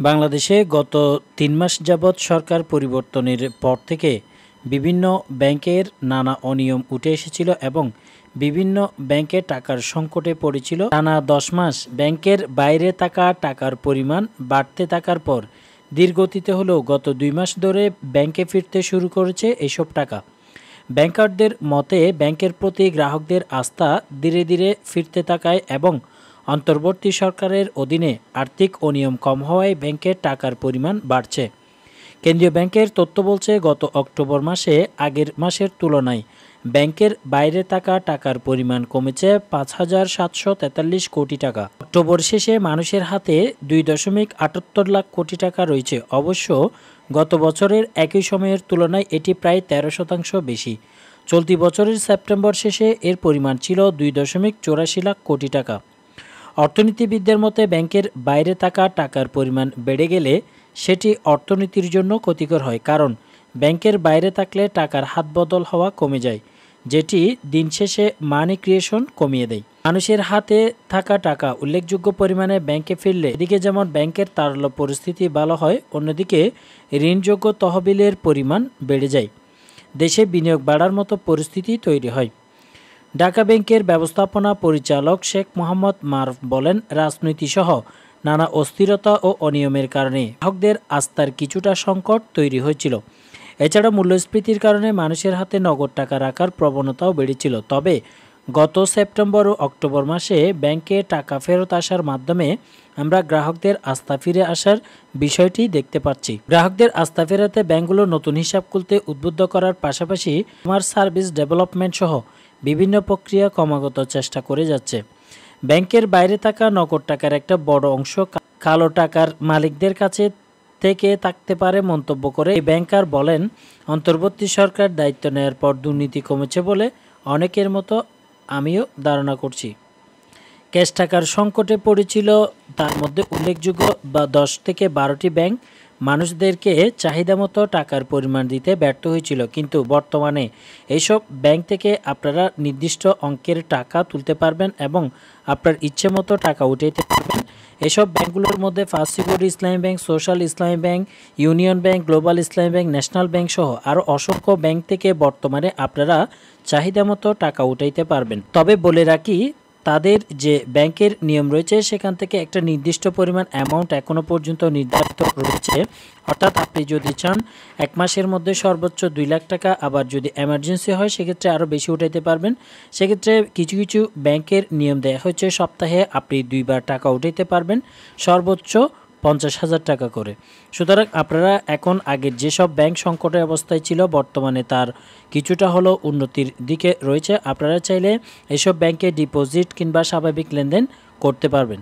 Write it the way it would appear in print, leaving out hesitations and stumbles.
বাংলাদেশে গত ৩ মাস যাবৎ সরকার পরিবর্তনের পর থেকে বিভিন্ন ব্যাংকের নানা অনিয়ম উঠে এসেছিল এবং বিভিন্ন ব্যাংকে টাকার সংকটে পড়েছিল। টানা ১০ মাস ব্যাংকের বাইরে থাকা টাকার পরিমাণ বাড়তে থাকার পর ধীরগতিতে হলেও গত ২ মাস ধরে ব্যাংকে ফিরতে শুরু করেছে এসব টাকা। ব্যাংকারদের মতে ব্যাংকের প্রতি গ্রাহকদের আস্থা ধীরে ধীরে ফিরতে থাকায় এবং অন্তর্বর্তী সরকারের অধীনে আর্থিক অনিয়ম কম হওয়ায় ব্যাংকের টাকার পরিমাণ বাড়ছে। কেন্দ্রীয় ব্যাংকের তথ্য বলছে, গত অক্টোবর মাসে আগের মাসের তুলনায় ব্যাংকের বাইরে থাকা টাকার পরিমাণ কমেছে ৫,৭৪৩ কোটি টাকা। অক্টোবর শেষে মানুষের হাতে ২.৭৮ লাখ কোটি টাকা রয়েছে। অবশ্য গত বছরের একই সময়ের তুলনায় এটি প্রায় ১৩% বেশি। চলতি বছরের সেপ্টেম্বর শেষে এর পরিমাণ ছিল ২.৮৪ লাখ কোটি টাকা। অর্থনীতিবিদদের মতে ব্যাংকের বাইরে থাকা টাকার পরিমাণ বেড়ে গেলে সেটি অর্থনীতির জন্য ক্ষতিকর হয়, কারণ ব্যাংকের বাইরে থাকলে টাকার হাত বদল হওয়া কমে যায়, যেটি দিন শেষে মানি ক্রিয়েশন কমিয়ে দেয়। মানুষের হাতে থাকা টাকা উল্লেখযোগ্য পরিমাণে ব্যাংকে ফিরলে এদিকে যেমন ব্যাংকের তারল্য পরিস্থিতি ভালো হয়, অন্যদিকে ঋণযোগ্য তহবিলের পরিমাণ বেড়ে যায়। দেশে বিনিয়োগ বাড়ার মতো পরিস্থিতি তৈরি হয়। ঢাকা ব্যাংকের ব্যবস্থাপনা পরিচালক শেখ মোহাম্মদ মারুফ বলেন, রাজনীতিসহ নানা অস্থিরতা ও অনিয়মের কারণে গ্রাহকদের আস্থার কিছুটা সংকট তৈরি হয়েছিল। এছাড়া মূল্যস্ফীতির কারণে মানুষের হাতে নগদ টাকা রাখার প্রবণতাও বেড়েছিল। তবে গত সেপ্টেম্বর ও অক্টোবর মাসে ব্যাংকে টাকা ফেরত আসার মাধ্যমে আমরা গ্রাহকদের আস্থা ফিরে আসার বিষয়টি দেখতে পাচ্ছি। গ্রাহকদের আস্থা ফেরাতে ব্যাংকগুলো নতুন হিসাব খুলতে উদ্বুদ্ধ করার পাশাপাশি কাস্টমার সার্ভিস ডেভেলপমেন্ট সহ বিভিন্ন প্রক্রিয়া ক্রমাগত চেষ্টা করে যাচ্ছে। ব্যাংকের বাইরে থাকা নগদ টাকার একটা বড় অংশ কালো টাকার মালিকদের কাছে থেকে থাকতে পারে মন্তব্য করে এই ব্যাংকার বলেন, অন্তর্বর্তী সরকার দায়িত্ব নেওয়ার পর দুর্নীতি কমেছে বলে অনেকের মতো আমিও ধারণা করছি। ক্যাশ টাকার সংকটে পড়েছিল, তার মধ্যে উল্লেখযোগ্য 10 থেকে 12টি ব্যাংক মানুষদেরকে চাহিদা মতো টাকার পরিমাণ দিতে ব্যর্থ হয়েছিল। কিন্তু বর্তমানে এইসব ব্যাংক থেকে আপনারা নির্দিষ্ট অঙ্কের টাকা তুলতে পারবেন এবং আপনার ইচ্ছে মতো টাকা উঠাইতে পারবেন। এসব ব্যাংকগুলোর মধ্যে ফার্স্ট সিকিউরিটি ইসলামী ব্যাংক, সোশ্যাল ইসলামী ব্যাংক, ইউনিয়ন ব্যাংক, গ্লোবাল ইসলামী ব্যাংক, ন্যাশনাল ব্যাংক সহ আরও অসংখ্য ব্যাংক থেকে বর্তমানে আপনারা চাহিদা মতো টাকা উঠাইতে পারবেন। তবে বলে রাখি, তাদের যে ব্যাংকের নিয়ম রয়েছে সেখান থেকে একটা নির্দিষ্ট পরিমাণ অ্যামাউন্ট এখনও পর্যন্ত নির্ধারিত রয়েছে। অর্থাৎ আপনি যদি চান 1 মাসের মধ্যে সর্বোচ্চ 2 লাখ টাকা, আবার যদি এমার্জেন্সি হয় সেক্ষেত্রে আরও বেশি উঠাইতে পারবেন। সেক্ষেত্রে কিছু কিছু ব্যাংকের নিয়ম দেওয়া হচ্ছে, সপ্তাহে আপনি 2 বার টাকা উঠাইতে পারবেন, সর্বোচ্চ 50,000 টাকা করে। সুতরাং আপনারা এখন আগের যেসব ব্যাংক সংকটের অবস্থায় ছিল বর্তমানে তার কিছুটা হলো উন্নতির দিকে রয়েছে। আপনারা চাইলে এসব ব্যাংকে ডিপোজিট কিংবা স্বাভাবিক লেনদেন করতে পারবেন।